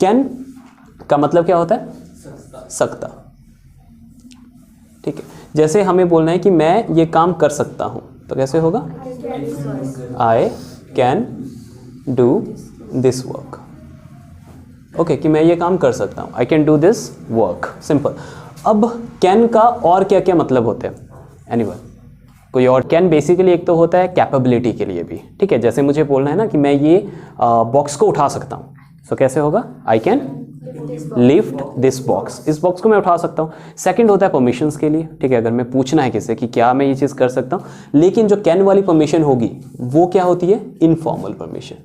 Can का मतलब क्या होता है? सकता। ठीक है, जैसे हमें बोलना है कि मैं ये काम कर सकता हूं, तो कैसे होगा? I can do this work. Okay, कि मैं ये काम कर सकता हूं, I can do this work, simple. अब कैन का और क्या क्या मतलब होते हैं? एनीवन कोई और? कैन बेसिकली एक तो होता है कैपेबिलिटी के लिए भी, ठीक है। जैसे मुझे बोलना है ना कि मैं ये बॉक्स को उठा सकता हूँ, सो कैसे होगा? I can lift this box, इस बॉक्स को मैं उठा सकता हूँ। सेकंड होता है परमिशंस के लिए, ठीक है। अगर मैं पूछना है किसी कि क्या मैं ये चीज़ कर सकता हूँ, लेकिन जो कैन वाली परमिशन होगी वो क्या होती है? Informal permission.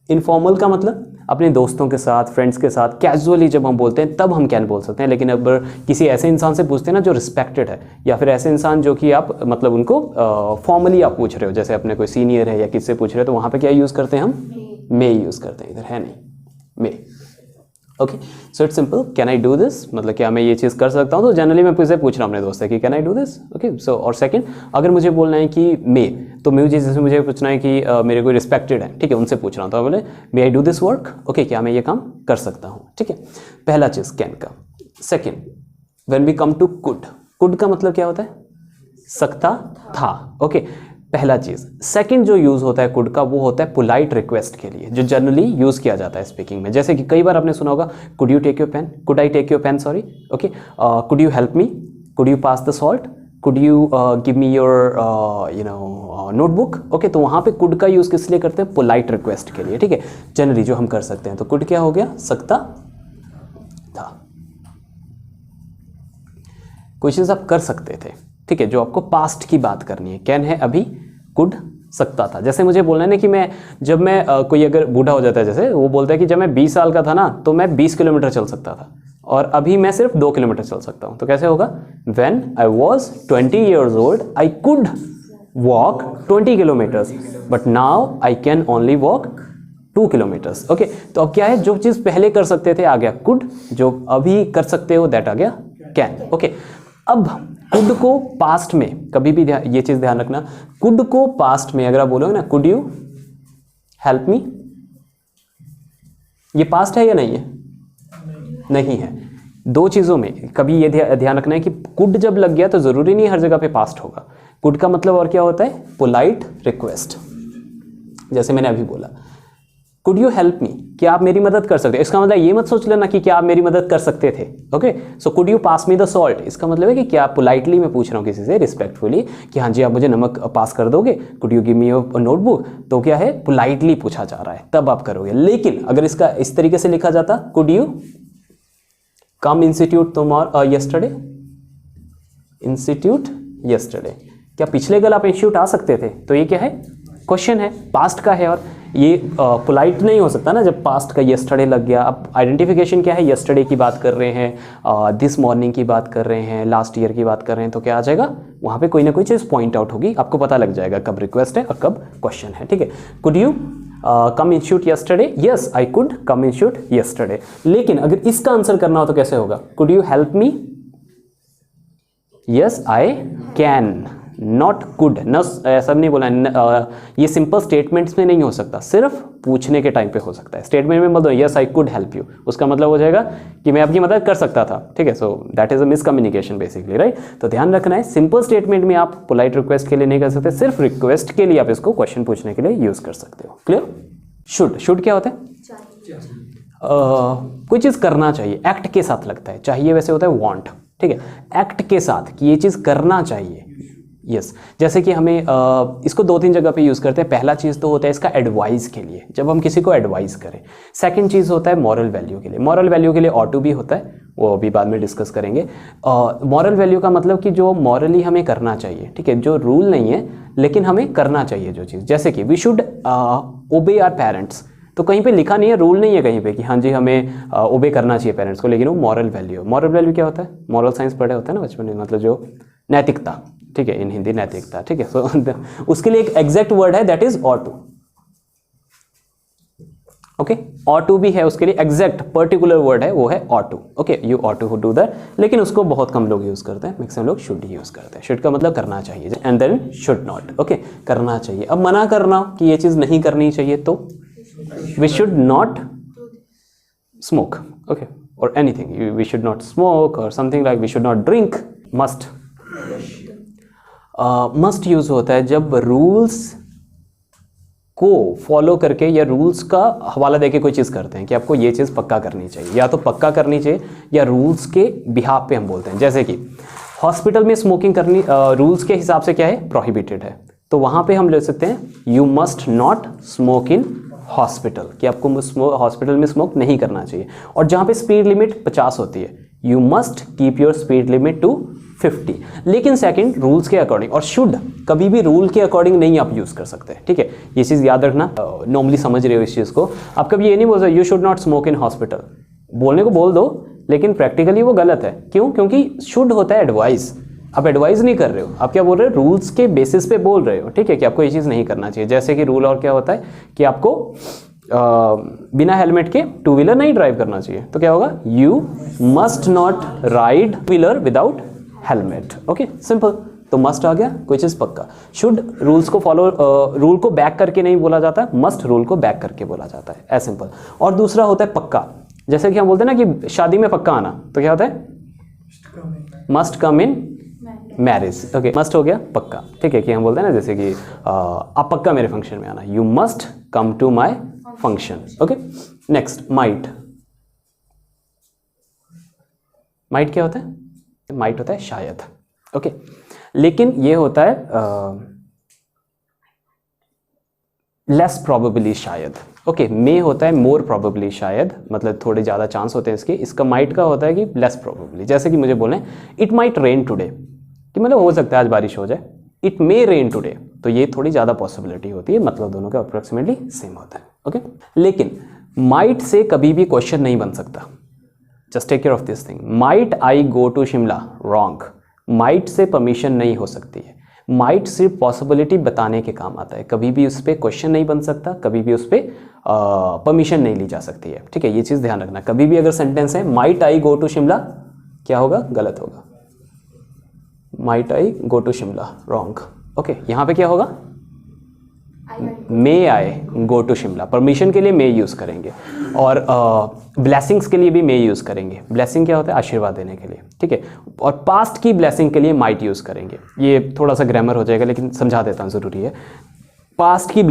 इनफॉर्मल का मतलब अपने दोस्तों के साथ, फ्रेंड्स के साथ कैजुअली जब हम बोलते हैं तब हम कैन बोल सकते हैं। लेकिन अगर किसी ऐसे इंसान से पूछते हैं ना जो रिस्पेक्टेड है, या फिर ऐसे इंसान जो कि आप मतलब उनको फॉर्मली आप पूछ रहे हो, जैसे अपने कोई सीनियर है या किससे पूछ रहे हो, तो वहाँ पे क्या यूज़ करते हैं हम? मे यूज़ करते हैं। इधर है नहीं, may. Okay, so it's simple, can I do this, मतलब क्या मैं ये चीज़ कर सकता हूँ। तो जनरली मैं किससे पूछ रहा हूँ? अपने दोस्त से कि can I do this. Okay, so और सेकंड, अगर मुझे बोलना है कि मे, तो मुझे जैसे मुझे पूछना है कि मेरे कोई रिस्पेक्टेड है, ठीक है, उनसे पूछ रहा हूँ, तो बोले may I do this work. Okay, क्या मैं ये काम कर सकता हूँ? ठीक है, पहला चीज़ कैन का। Second, when we come to could, could का मतलब क्या होता है? सकता था। ओके, पहला चीज। सेकंड जो यूज होता है कुड का, वो होता है पोलाइट रिक्वेस्ट के लिए, जो जनरली यूज किया जाता है स्पीकिंग में। जैसे कि कई बार आपने सुना होगा, could you take your pen, could I take your pen, sorry. Okay, could you help me, could you pass the salt, could you give me your notebook. Okay, तो वहां पे कुड का यूज किस लिए करते हैं? पोलाइट रिक्वेस्ट के लिए, ठीक है, जनरली जो हम कर सकते हैं। तो कुड क्या हो गया? सकता था। कोई चीज आप कर सकते थे, ठीक है, जो आपको पास्ट की बात करनी है। कैन है अभी, कुड सकता था। जैसे मुझे बोलना है ना कि जब मैं कोई अगर बूढ़ा हो जाता है, जैसे वो बोलता है कि जब मैं 20 साल का था ना तो मैं 20 किलोमीटर चल सकता था, और अभी मैं सिर्फ 2 किलोमीटर चल सकता हूँ। तो कैसे होगा? When I was 20 years old I could walk 20 kilometres, but now I can only walk 2 kilometres. Okay, तो अब क्या है? जो चीज़ पहले कर सकते थे आ गया कुड, जो अभी कर सकते हो दैट आ गया कैन। ओके, अब कुड को पास्ट में कभी भी ये चीज ध्यान रखना, कुड को पास्ट में अगर आप बोलोगे ना कुड यू हेल्प मी, ये पास्ट है या नहीं है? नहीं है। दो चीजों में कभी ये ध्यान रखना है कि कुड जब लग गया तो जरूरी नहीं हर जगह पे पास्ट होगा। कुड का मतलब और क्या होता है? Polite request. जैसे मैंने अभी बोला कुड यू हेल्प मी, क्या आप मेरी मदद कर सकते हैं। इसका मतलब ये मत सोच लेना कि क्या आप मेरी मदद कर सकते थे। Okay, so could you pass me the salt, इसका मतलब है कि क्या पोलाइटली मैं पूछ रहा हूँ किसी से रिस्पेक्टफुली कि हाँ जी आप मुझे नमक पास कर दोगे। Could you give me your notebook, तो क्या है? पोलाइटली पूछा जा रहा है, तब आप करोगे। लेकिन अगर इसका इस तरीके से लिखा जाता, could you come institute tomorrow yesterday, institute yesterday, क्या पिछले कल आप इंस्टीट्यूट आ सकते थे? तो ये क्या है? क्वेश्चन है, पास्ट का है, और ये पोलाइट नहीं हो सकता ना जब पास्ट का यस्टरडे लग गया। अब आइडेंटिफिकेशन क्या है? यस्टरडे की बात कर रहे हैं, दिस मॉर्निंग की बात कर रहे हैं, लास्ट ईयर की बात कर रहे हैं, तो क्या आ जाएगा? वहाँ पे कोई ना कोई चीज़ पॉइंट आउट होगी, आपको पता लग जाएगा कब रिक्वेस्ट है और कब क्वेश्चन है। ठीक है, could you come institute yesterday, yes I could come institute yesterday. लेकिन अगर इसका आंसर करना हो तो कैसे होगा? Could you help me, yes I can, not could. न ऐसा नहीं बोला, ये सिंपल स्टेटमेंट्स में नहीं हो सकता, सिर्फ पूछने के टाइम पे हो सकता है। स्टेटमेंट में मत दो yes I could help you, उसका मतलब हो जाएगा कि मैं आपकी मदद कर सकता था। ठीक है, so that is a miscommunication basically, right. तो ध्यान रखना है, सिंपल स्टेटमेंट में आप पोलाइट रिक्वेस्ट के लिए नहीं कर सकते, सिर्फ रिक्वेस्ट के लिए आप इसको क्वेश्चन पूछने के लिए यूज कर सकते हो। क्लियर? शुड, शुड क्या होता है? कोई चीज करना चाहिए, एक्ट के साथ लगता है। चाहिए वैसे होता है वांट, ठीक है, एक्ट के साथ कि ये चीज करना चाहिए। यस, जैसे कि हमें इसको 2-3 जगह पे यूज़ करते हैं। पहला चीज़ तो होता है इसका एडवाइस के लिए, जब हम किसी को एडवाइस करें। सेकंड चीज़ होता है मॉरल वैल्यू के लिए। मॉरल वैल्यू के लिए ऑट टू भी होता है, वो अभी बाद में डिस्कस करेंगे। मॉरल वैल्यू का मतलब कि जो मॉरली हमें करना चाहिए, ठीक है, जो रूल नहीं है लेकिन हमें करना चाहिए जो चीज़। जैसे कि we should obey our parents, तो कहीं पे लिखा नहीं है, रूल नहीं है कहीं पे कि हाँ जी हमें ओबे करना चाहिए पेरेंट्स को, लेकिन वो मॉरल वैल्यू। मॉरल वैल्यू क्या होता है? मॉरल साइंस पढ़े होते हैं ना बचपन में, मतलब जो नैतिकता, ठीक है, इन हिंदी नैतिकता, ठीक है। सो उसके लिए एक एग्जैक्ट वर्ड है, that is ought to. Okay, ought to भी है उसके लिए एग्जैक्ट पर्टिकुलर वर्ड है, वो है ought to. Okay, you ought to do that, लेकिन उसको बहुत कम लोग यूज करते हैं, मैक्सिमम लोग शुड ही यूज करते हैं। शुड का मतलब करना चाहिए, and then should not. Okay, करना चाहिए। अब मना करना कि ये चीज नहीं करनी चाहिए, तो we should not smoke, okay, or anything. We should not smoke or something like we should not drink. Must. Must use होता है जब रूल्स को फॉलो करके या रूल्स का हवाला देके कोई चीज़ करते हैं कि आपको ये चीज़ पक्का करनी चाहिए, या तो पक्का करनी चाहिए या रूल्स के बिहाफ पे हम बोलते हैं। जैसे कि हॉस्पिटल में स्मोकिंग करनी रूल्स के हिसाब से क्या है, प्रोहिबिटेड है, तो वहाँ पे हम ले सकते हैं you must not smoke in hospital, कि आपको हॉस्पिटल में स्मोक नहीं करना चाहिए। और जहाँ पे स्पीड लिमिट 50 होती है, you must keep your speed limit to 50, लेकिन सेकंड रूल्स के अकॉर्डिंग। और शुड कभी भी रूल के अकॉर्डिंग नहीं आप यूज़ कर सकते, ठीक है, ये चीज़ याद रखना। नॉर्मली समझ रहे हो इस चीज़ को, आप कभी ये नहीं बोल सकते you should not smoke in hospital, बोलने को बोल दो लेकिन प्रैक्टिकली वो गलत है। क्यों? क्योंकि शुड होता है एडवाइस, आप एडवाइस नहीं कर रहे हो, आप क्या बोल रहे हो, रूल्स के बेसिस पे बोल रहे हो, ठीक है, कि आपको ये चीज़ नहीं करना चाहिए। जैसे कि रूल और क्या होता है कि आपको बिना हेलमेट के टू व्हीलर नहीं ड्राइव करना चाहिए, तो क्या होगा, you must not ride wheeler without helmet, okay, simple. तो मस्ट आ गया, कोई चीज़ पक्का। शुड रूल्स को फॉलो, रूल को बैक करके नहीं बोला जाता, मस्ट रूल को बैक करके बोला जाता है, एज सिंपल। और दूसरा होता है पक्का, जैसे कि हम बोलते हैं ना कि शादी में पक्का आना, तो क्या होता है, must come in marriage, okay, must हो गया पक्का, ठीक है, कि हम बोलते हैं ना जैसे कि आप पक्का मेरे फंक्शन में आना, you must come to my function, okay. Next might. Might क्या होता है, माइट होता है शायद, ओके, लेकिन ये होता है लेस प्रोबेबली शायद, ओके। मे होता है मोर प्रोबेबली शायद, मतलब थोड़े ज़्यादा चांस होते हैं इसके। इसका माइट का होता है कि लेस प्रोबेबली, जैसे कि मुझे बोलें इट माइट रेन टुडे, कि मतलब हो सकता है आज बारिश हो जाए। इट मे रेन टुडे, तो ये थोड़ी ज़्यादा पॉसिबिलिटी होती है, मतलब दोनों का अप्रोक्सीमेटली सेम होता है, ओके। लेकिन माइट से कभी भी क्वेश्चन नहीं बन सकता, just take care of this thing. Might I go to Shimla, wrong. Might से परमिशन नहीं हो सकती है, माइट सिर्फ पॉसिबिलिटी बताने के काम आता है, कभी भी उस पर क्वेश्चन नहीं बन सकता, कभी भी उस पर परमिशन नहीं ली जा सकती है, ठीक है, ये चीज़ ध्यान रखना। कभी भी अगर सेंटेंस है might I go to Shimla, क्या होगा, गलत होगा, might I go to Shimla, wrong, okay. यहाँ पे क्या होगा, may I go to Shimla, permission के लिए मे यूज़ करेंगे, और ब्लेसिंग्स के लिए भी मे यूज़ करेंगे। ब्लेसिंग क्या होता है, आशीर्वाद देने के लिए, ठीक है। और पास्ट की ब्लेसिंग के लिए माइट यूज़ करेंगे। ये थोड़ा सा ग्रामर हो जाएगा लेकिन समझा देता हूँ, ज़रूरी है। पास्ट की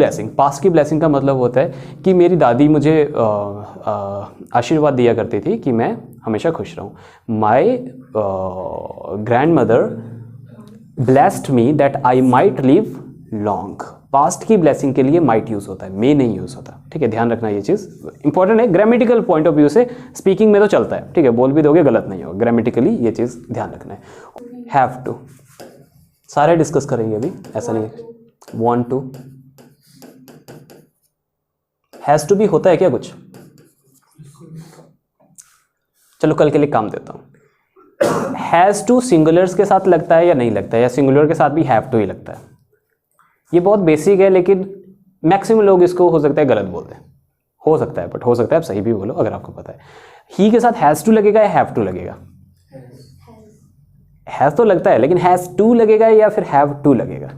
ब्लेसिंग का मतलब होता है कि मेरी दादी मुझे आशीर्वाद दिया करती थी कि मैं हमेशा खुश रहूँ। My grand mother blessed me that I might live long. Past की ब्लेसिंग के लिए माइट यूज़ होता है, मे नहीं यूज़ होता, ठीक है, ध्यान रखना, ये चीज़ इंपॉर्टेंट है। ग्रामेटिकल पॉइंट ऑफ व्यू से स्पीकिंग में तो चलता है, ठीक है, बोल भी दोगे गलत नहीं होगा, ग्रामेटिकली ये चीज़ ध्यान रखना है। हैव टू सारे डिस्कस करेंगे अभी, ऐसा नहीं है। वांट टू, हैज़ टू भी होता है क्या कुछ, चलो कल के लिए काम देता हूँ। हैज़ टू सिंगुलर्स के साथ लगता है या नहीं लगता है, या सिंगुलर के साथ भी हैव टू ही लगता है। ये बहुत बेसिक है, लेकिन मैक्सिमम लोग इसको हो सकता है गलत बोलते हैं, हो सकता है, बट हो सकता है आप सही भी बोलो अगर आपको पता है। ही के साथ हैज़ टू लगेगा या हैव टू लगेगा, हैज़ तो लगता है, लेकिन हैज़ टू लगेगा या फिर हैव टू लगेगा।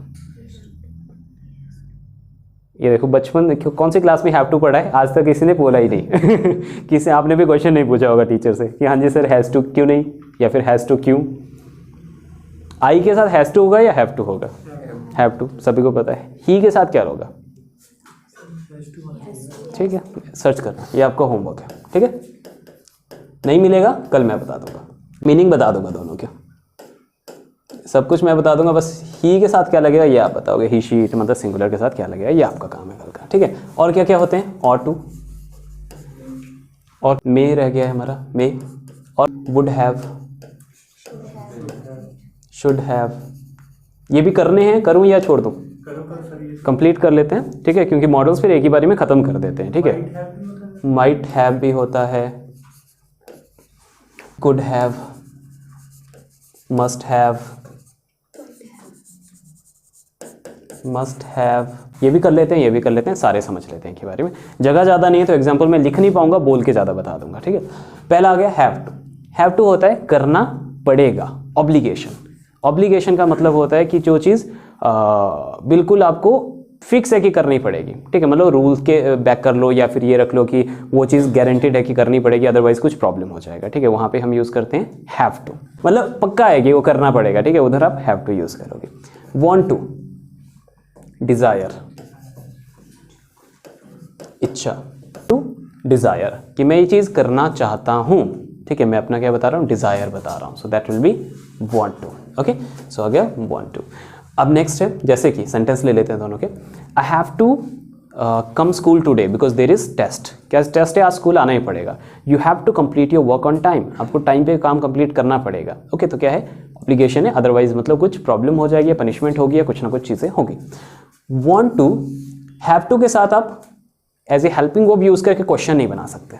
ये देखो, बचपन देखो कौन सी क्लास में हैव टू पढ़ा है, आज तक किसी ने बोला ही नहीं। किसी आपने भी क्वेश्चन नहीं पूछा होगा टीचर से कि हाँ जी सर हैज़ टू क्यों नहीं, या फिर हैज़ टू क्यों। आई के साथ हैज़ टू होगा या हैव टू होगा, हैव टू, सभी को पता है। ही के साथ क्या होगा, ठीक है, सर्च करना, ये आपका होमवर्क है, ठीक है। नहीं मिलेगा कल मैं बता दूंगा, मीनिंग बता दूंगा दोनों के, सब कुछ मैं बता दूंगा, बस ही के साथ क्या लगेगा ये आप बताओगे, ही शी इट, मतलब सिंगुलर के साथ क्या लगेगा ये आपका काम है कल का, ठीक है। और क्या क्या होते हैं, और टू, और मे रह गया है हमारा, मे, और वुड हैव, शुड हैव, ये भी करने हैं, करूं या छोड़ दूं, कंप्लीट कर लेते हैं, ठीक है, क्योंकि मॉडल्स फिर एक ही बारी में ख़त्म कर देते हैं, ठीक है। माइट हैव भी होता है, could have, must have, must have, ये भी कर लेते हैं, ये भी कर लेते हैं, सारे समझ लेते हैं इनके बारे में। जगह ज़्यादा नहीं है तो एग्जाम्पल मैं लिख नहीं पाऊंगा, बोल के ज़्यादा बता दूंगा, ठीक है। पहला आ गया हैव टू। हैव टू होता है करना पड़ेगा, ऑब्लिगेशन। ऑब्लिगेशन का मतलब होता है कि जो चीज़ बिल्कुल आपको फिक्स है कि करनी पड़ेगी, ठीक है, मतलब रूल के बैक कर लो या फिर ये रख लो कि वो चीज़ गारंटीड है कि करनी पड़ेगी, अदरवाइज कुछ प्रॉब्लम हो जाएगा, ठीक है। वहाँ पे हम यूज़ करते हैं हैव टू, मतलब पक्का है कि वो करना पड़ेगा, ठीक है, उधर आप हैव टू यूज़ करोगे। वांट टू, डिज़ायर, इच्छा, टू डिज़ायर कि मैं ये चीज़ करना चाहता हूँ, ठीक है, मैं अपना क्या बता रहा हूँ, डिज़ायर बता रहा हूँ, so that will be want to. Okay, so आ गया वांट टू। अब नेक्स्ट है, जैसे कि सेंटेंस ले लेते हैं दोनों के। I have to come school today because there is test. क्या टेस्ट है, आज स्कूल आना ही पड़ेगा। You have to complete your work on time, आपको टाइम पे काम कंप्लीट करना पड़ेगा। ओके, तो क्या है, ऑब्लिगेशन है, अदरवाइज मतलब कुछ प्रॉब्लम हो जाएगी, पनिशमेंट होगी या कुछ ना कुछ चीज़ें होगी। वांट टू, हैव टू के साथ आप as a helping verb use करके क्वेश्चन नहीं बना सकते।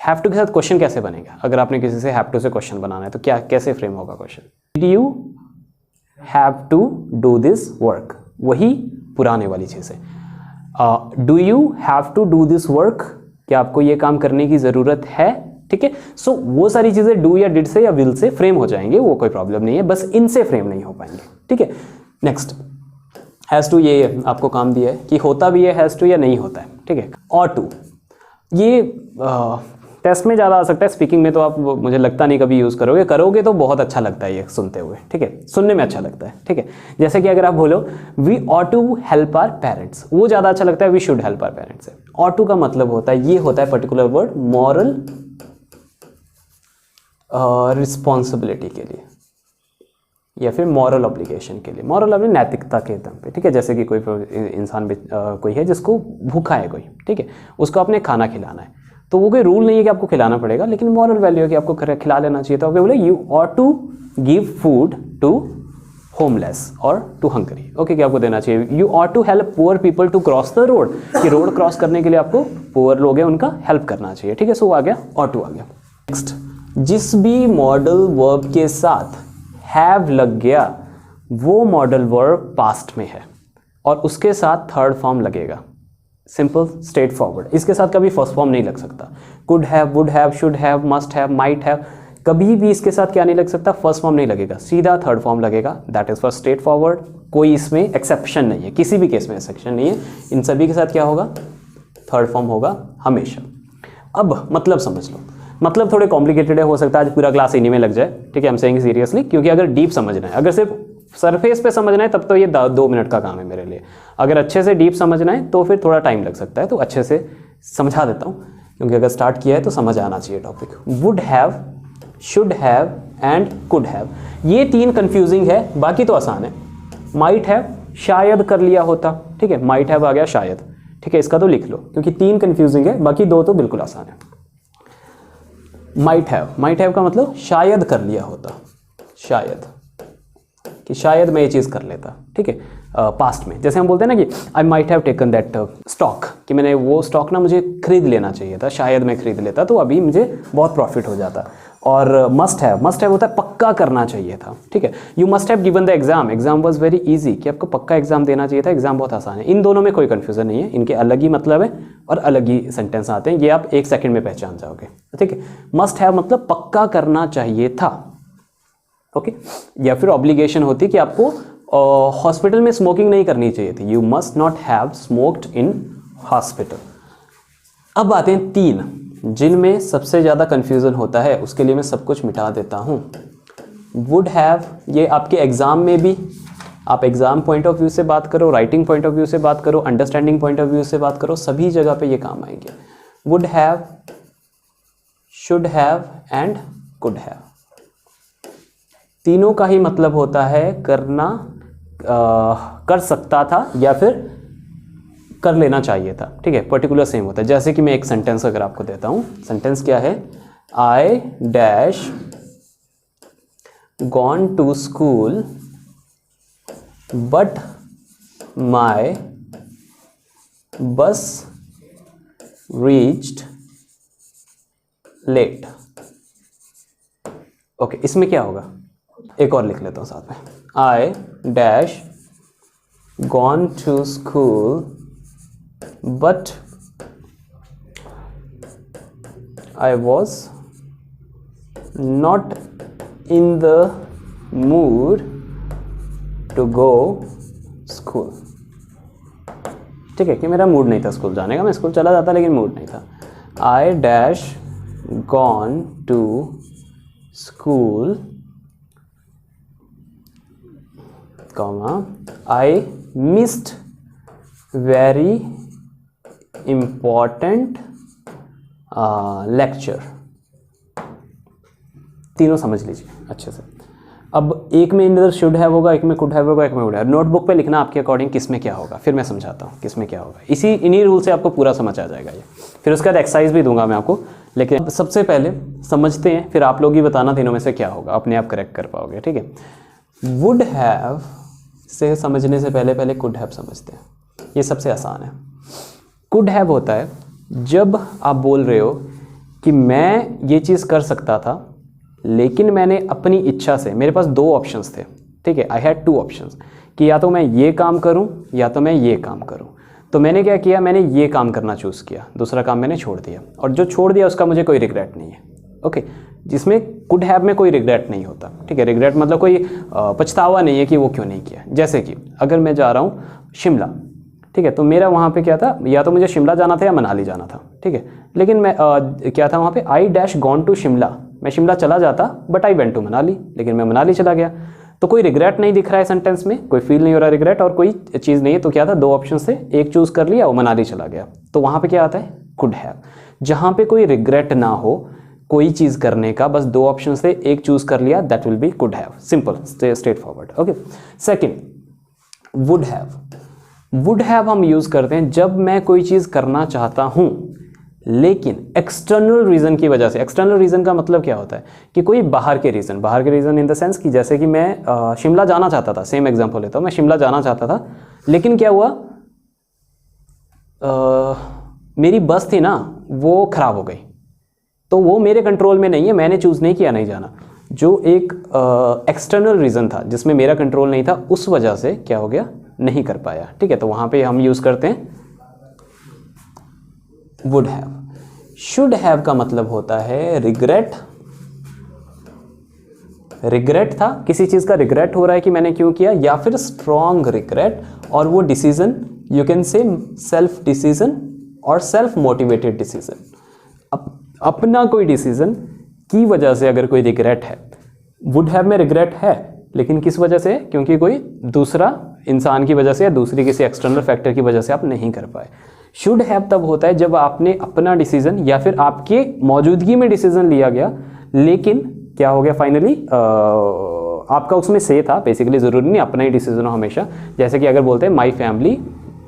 हैव टू के साथ क्वेश्चन कैसे बनेगा, अगर आपने किसी से हैव टू से क्वेश्चन बनाना है तो क्या कैसे फ्रेम होगा question, did you have to do this work, वही पुराने वाली चीज़ है। Do you have to do this work, क्या आपको ये काम करने की ज़रूरत है, ठीक है। सो वो सारी चीज़ें डू या डिड से या विल से फ्रेम हो जाएंगे, वो कोई प्रॉब्लम नहीं है, बस इनसे फ्रेम नहीं हो पाएंगे, ठीक है। नेक्स्ट, हैज़ टू, ये आपको काम दिया है कि होता भी है हैज़ टू या नहीं होता है, ठीक है। और टू, ये टेस्ट में ज़्यादा आ सकता है, स्पीकिंग में तो आप मुझे लगता नहीं कभी यूज़ करोगे तो बहुत अच्छा लगता है ये सुनते हुए, ठीक है, सुनने में अच्छा लगता है, ठीक है। जैसे कि अगर आप बोलो we ought to help our parents, वो ज़्यादा अच्छा लगता है we should help our parents से। ऑट टू का मतलब होता है, ये होता है पर्टिकुलर वर्ड मॉरल रिस्पॉन्सिबिलिटी के लिए या फिर मॉरल ऑब्लिगेशन के लिए, मॉरल अपनी नैतिकता के दम पे, ठीक है। जैसे कि कोई इंसान कोई है जिसको भूखा है कोई, ठीक है, उसको आपने खाना खिलाना है, तो वो कोई रूल नहीं है कि आपको खिलाना पड़ेगा, लेकिन मॉरल वैल्यू है कि आपको खिला लेना चाहिए। तो आप बोले you ought to give food to homeless और टू हंगरी। ओके, क्या आपको देना चाहिए, you ought to help poor people to cross the road, कि रोड क्रॉस करने के लिए आपको पुअर लोग हैं उनका हेल्प करना चाहिए, ठीक है। सो आ गया ऑट टू आ गया। नेक्स्ट, जिस भी मॉडल वर्ब के साथ हैव लग गया वो मॉडल वर्ब पास्ट में है और उसके साथ थर्ड फॉर्म लगेगा। सिंपल, स्ट्रेट फॉरवर्ड, इसके साथ कभी फर्स्ट फॉर्म नहीं लग सकता। Could have, would have, should have, must have, might have, कभी भी इसके साथ क्या नहीं लग सकता, फर्स्ट फॉर्म नहीं लगेगा, सीधा थर्ड फॉर्म लगेगा। That is for straight forward, कोई इसमें एक्सेप्शन नहीं है, किसी भी केस में एक्सेप्शन नहीं है। इन सभी के साथ क्या होगा, थर्ड फॉर्म होगा हमेशा। अब मतलब समझ लो, मतलब थोड़े कॉम्प्लिकेटेड है, हो सकता है आज पूरा क्लास इन्हीं में लग जाए, ठीक है, हम सेइंग सीरियसली, क्योंकि अगर डीप समझना है, अगर सिर्फ सरफेस पे समझना है तब तो ये 2 मिनट का काम है मेरे लिए। अगर अच्छे से डीप समझना है तो फिर थोड़ा टाइम लग सकता है, तो अच्छे से समझा देता हूँ, क्योंकि अगर स्टार्ट किया है तो समझ आना चाहिए topic. Would have, should have and could have, ये 3 कंफ्यूजिंग है, बाकी तो आसान है। माइट हैव शायद कर लिया होता, ठीक है, माइट हैव आ गया शायद, ठीक है, इसका तो लिख लो क्योंकि 3 कंफ्यूजिंग है, बाकी 2 तो बिल्कुल आसान है। माइट हैव का मतलब शायद कर लिया होता, शायद, कि शायद मैं ये चीज़ कर लेता, ठीक है, पास्ट में। जैसे हम बोलते हैं ना कि I might have taken that stock, कि मैंने वो स्टॉक ना मुझे खरीद लेना चाहिए था, शायद मैं खरीद लेता तो अभी मुझे बहुत प्रॉफिट हो जाता। और मस्ट हैव होता है पक्का करना चाहिए था, ठीक है। You must have given the exam was very easy, कि आपको पक्का एग्जाम देना चाहिए था, एग्जाम बहुत आसान है। इन दोनों में कोई कन्फ्यूजन नहीं है, इनके अलग ही मतलब है और अलग ही सेंटेंस आते हैं, ये आप 1 सेकंड में पहचान जाओगे, ठीक है। मस्ट हैव मतलब पक्का करना चाहिए था, ओके। या फिर ऑब्लिगेशन होती कि आपको हॉस्पिटल में स्मोकिंग नहीं करनी चाहिए थी, you must not have smoked in hospital. अब आते हैं 3 जिनमें सबसे ज़्यादा कन्फ्यूज़न होता है, उसके लिए मैं सब कुछ मिटा देता हूँ। वुड हैव, ये आपके एग्ज़ाम में भी, आप एग्ज़ाम पॉइंट ऑफ व्यू से बात करो, राइटिंग पॉइंट ऑफ व्यू से बात करो, अंडरस्टैंडिंग पॉइंट ऑफ व्यू से बात करो, सभी जगह पे ये काम आएंगे। Would have, should have and could have, तीनों का ही मतलब होता है करना, कर सकता था या फिर कर लेना चाहिए था, ठीक है, पर्टिकुलर सेम होता है। जैसे कि मैं एक सेंटेंस अगर आपको देता हूँ, सेंटेंस क्या है, I dash gone to school but my bus reached late. Okay, इसमें क्या होगा, एक और लिख लेता हूँ साथ में, I dash gone to school but I was not in the mood to go school. ठीक है, कि मेरा मूड नहीं था स्कूल जाने का, मैं स्कूल चला जाता लेकिन मूड नहीं था। I dash gone to school comma I missed very important lecture. तीनों समझ लीजिए अच्छे से। अब एक में इधर शुड हैव होगा, एक में कुड हैव होगा, एक में वुड हैव। नोटबुक पे लिखना आपके अकॉर्डिंग किस में क्या होगा, फिर मैं समझाता हूँ किस में क्या होगा। इन्हीं रूल से आपको पूरा समझ आ जाएगा ये। फिर उसके बाद एक्सरसाइज भी दूंगा मैं आपको, लेकिन सबसे पहले समझते हैं, फिर आप लोग ही बताना तीनों में से क्या होगा, अपने आप करेक्ट कर पाओगे, ठीक है। वुड हैव से समझने से पहले कुड हैव समझते हैं, ये सबसे आसान है। कुड हैव होता है जब आप बोल रहे हो कि मैं ये चीज़ कर सकता था लेकिन मैंने अपनी इच्छा से, मेरे पास दो ऑप्शंस थे, ठीक है, आई हैड टू ऑप्शंस कि या तो मैं ये काम करूं या तो मैं ये काम करूं। तो मैंने क्या किया, मैंने ये काम करना चूज़ किया, दूसरा काम मैंने छोड़ दिया, और जो छोड़ दिया उसका मुझे कोई रिग्रेट नहीं है। ओके, जिसमें कुड हैव में कोई रिग्रेट नहीं होता, ठीक है। रिग्रेट मतलब कोई पछतावा नहीं है कि वो क्यों नहीं किया। जैसे कि अगर मैं जा रहा हूँ शिमला, ठीक है, तो मेरा वहाँ पे क्या था, या तो मुझे शिमला जाना था या मनाली जाना था, ठीक है, लेकिन मैं क्या था वहाँ पे, I dash gone to Shimla, मैं शिमला चला जाता but I went to Manali, लेकिन मैं मनाली चला गया। तो कोई रिग्रेट नहीं दिख रहा है सेंटेंस में, कोई फील नहीं हो रहा रिग्रेट, और कोई चीज़ नहीं है। तो क्या था, दो ऑप्शन से एक चूज़ कर लिया, वो मनाली चला गया, तो वहाँ पे क्या आता है, कुड हैव। जहाँ पे कोई रिग्रेट ना हो कोई चीज़ करने का, बस दो ऑप्शन से एक चूज़ कर लिया, that will be could have. Simple, straight forward. Okay, second, would have. Would have हम यूज़ करते हैं जब मैं कोई चीज़ करना चाहता हूँ लेकिन एक्सटर्नल रीज़न की वजह से। एक्सटर्नल रीज़न का मतलब क्या होता है कि कोई बाहर के रीज़न इन द सेंस कि जैसे कि मैं शिमला जाना चाहता था, सेम एग्जांपल लेता हूँ, मैं शिमला जाना चाहता था लेकिन क्या हुआ, मेरी बस थी ना वो ख़राब हो गई, तो वो मेरे कंट्रोल में नहीं है, मैंने चूज़ नहीं किया नहीं जाना। जो एक एक्सटर्नल रीज़न था जिसमें मेरा कंट्रोल नहीं था, उस वजह से क्या हो गया, नहीं कर पाया, ठीक है। तो वहाँ पे हम यूज़ करते हैं वुड हैव। शुड हैव का मतलब होता है रिग्रेट। रिग्रेट था, किसी चीज़ का रिग्रेट हो रहा है कि मैंने क्यों किया, या फिर स्ट्रॉन्ग रिग्रेट, और वो decision you can say self decision और सेल्फ मोटिवेटेड डिसीजन। अपना कोई डिसीजन की वजह से अगर कोई रिग्रेट है, वुड हैव में रिग्रेट है लेकिन किस वजह से, क्योंकि कोई दूसरा इंसान की वजह से या दूसरी किसी एक्सटर्नल फैक्टर की वजह से आप नहीं कर पाए। शुड हैव तब होता है जब आपने अपना डिसीजन या फिर आपके मौजूदगी में डिसीजन लिया गया लेकिन क्या हो गया फाइनली, आपका उसमें से था, बेसिकली ज़रूरी नहीं अपना ही डिसीजन हो हमेशा। जैसे कि अगर बोलते हैं माई फैमिली,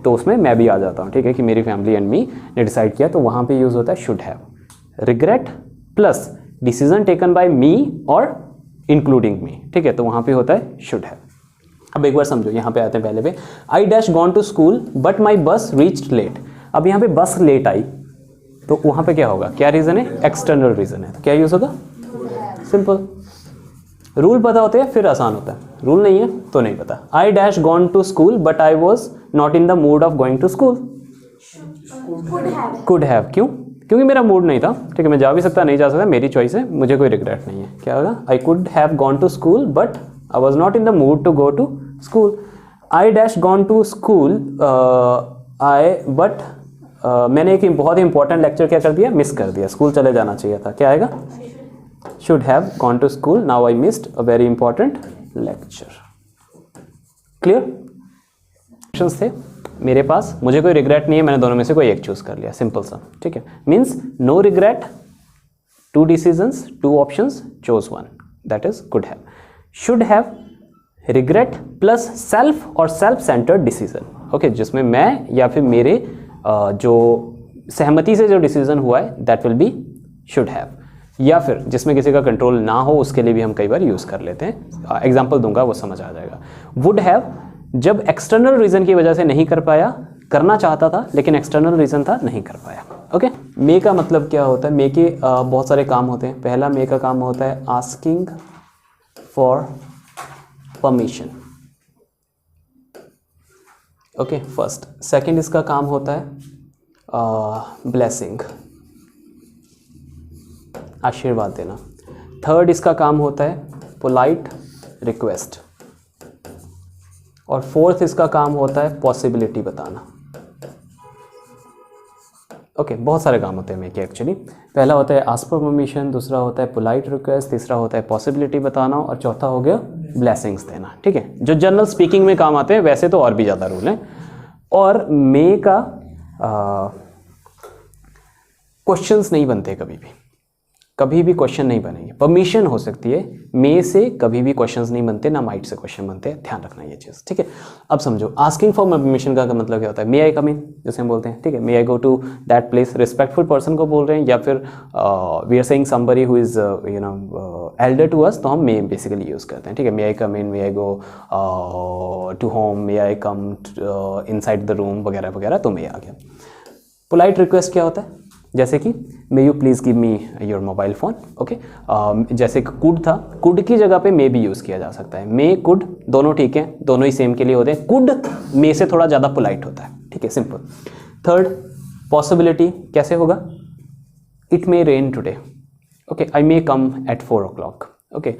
तो उसमें मैं भी आ जाता हूँ, ठीक है, कि मेरी फैमिली एंड मी ने डिसाइड किया, तो वहाँ पे यूज़ होता है should have. Regret plus decision taken by me और इंक्लूडिंग मी, ठीक है, तो वहाँ पे होता है शुड हैव। अब एक बार समझो, यहाँ पे आते हैं पहले पे, I dash gone to school but my bus reached late. अब यहाँ पे बस लेट आई, तो वहाँ पे क्या होगा, क्या रीज़न है, एक्सटर्नल रीज़न है, तो क्या यूज़ होगा, सिंपल। रूल पता होते हैं फिर आसान होता है, रूल नहीं है तो नहीं पता। I dash gone to school but I was not in the mood of going to school. Could have, क्यों, क्योंकि मेरा मूड नहीं था, ठीक है, मैं जा भी सकता नहीं जा सकता, मेरी चॉइस है, मुझे कोई रिग्रेट नहीं है। क्या होगा, I could have gone to school but I was not in the mood to go to school. I dash gone to school but मैंने एक बहुत ही इंपॉर्टेंट लेक्चर क्या कर दिया, मिस कर दिया, स्कूल चले जाना चाहिए था, क्या आएगा, should have gone to school, now I missed a very important lecture. Clear? Options थे मेरे पास, मुझे कोई रिग्रेट नहीं है, मैंने दोनों में से कोई एक चूज कर लिया, सिंपल सा, ठीक है। Means no regret, two decisions, two options, choose one, that is could have. Should have regret plus self और सेल्फ सेंटर्ड डिसीजन, ओके, जिसमें मैं या फिर मेरे जो सहमति से जो डिसीजन हुआ है that will B should have, या फिर जिसमें किसी का कंट्रोल ना हो उसके लिए भी हम कई बार यूज़ कर लेते हैं। एग्जाम्पल दूंगा वो समझ आ जाएगा। वुड हैव जब एक्सटर्नल रीज़न की वजह से नहीं कर पाया, करना चाहता था लेकिन एक्सटर्नल रीज़न था, नहीं कर पाया। ओके, मे का मतलब क्या होता है, मे के बहुत सारे काम होते हैं। पहला मे का काम होता है asking for permission, okay, first. Second इसका काम होता है ब्लेसिंग, आशीर्वाद देना। थर्ड इसका काम होता है पोलाइट रिक्वेस्ट, और फोर्थ इसका काम होता है पॉसिबिलिटी बताना। ओके बहुत सारे काम होते हैं मे के एक्चुअली। पहला होता है आस्क फॉर परमिशन, दूसरा होता है पोलाइट रिक्वेस्ट, तीसरा होता है पॉसिबिलिटी बताना और चौथा हो गया ब्लेसिंग्स देना। ठीक है, जो जनरल स्पीकिंग में काम आते हैं, वैसे तो और भी ज़्यादा रूल हैं। और मे का क्वेश्चंस नहीं बनते कभी भी क्वेश्चन नहीं बनेंगे। परमिशन हो सकती है, मे से कभी भी क्वेश्चंस नहीं बनते, ना माइट से क्वेश्चन बनते हैं, ध्यान रखना ये चीज़। ठीक है, अब समझो आस्किंग फॉर परमिशन का मतलब क्या होता है। मे आई कम इन, जैसे हम बोलते हैं, ठीक है, may I go to that place, respectful person को बोल रहे हैं, या फिर we are saying somebody who is you know elder to us, तो हम मे बेसिकली यूज़ करते हैं। ठीक है, may I come in, may I go to home, may I come inside the room वगैरह वगैरह, तो मे आ गया। पोलाइट रिक्वेस्ट क्या होता है, जैसे कि may you please give me your mobile phone. Okay, जैसे कुड था, कुड की जगह पे मे भी यूज़ किया जा सकता है। मे कुड दोनों ठीक है, दोनों ही सेम के लिए होते हैं। कुड मे से थोड़ा ज़्यादा पोलाइट होता है। ठीक है, सिंपल। थर्ड, पॉसिबिलिटी कैसे होगा, it may rain today. Okay, I may come at 4 o'clock। Okay,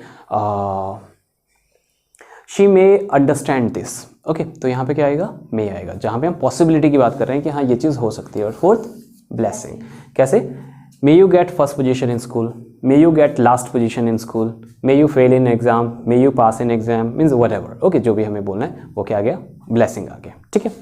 she may understand this. Okay, तो यहाँ पे क्या आएगा, मे आएगा, जहाँ पे हम पॉसिबिलिटी की बात कर रहे हैं कि हाँ ये चीज़ हो सकती है। और फोर्थ, ब्लेसिंग कैसे, may you get first position in school, may you get last position in school, may you fail in exam, may you pass in exam, means what ever. Okay, जो भी हमें बोलना है वो क्या आ गया, ब्लेसिंग आ गया। ठीक है।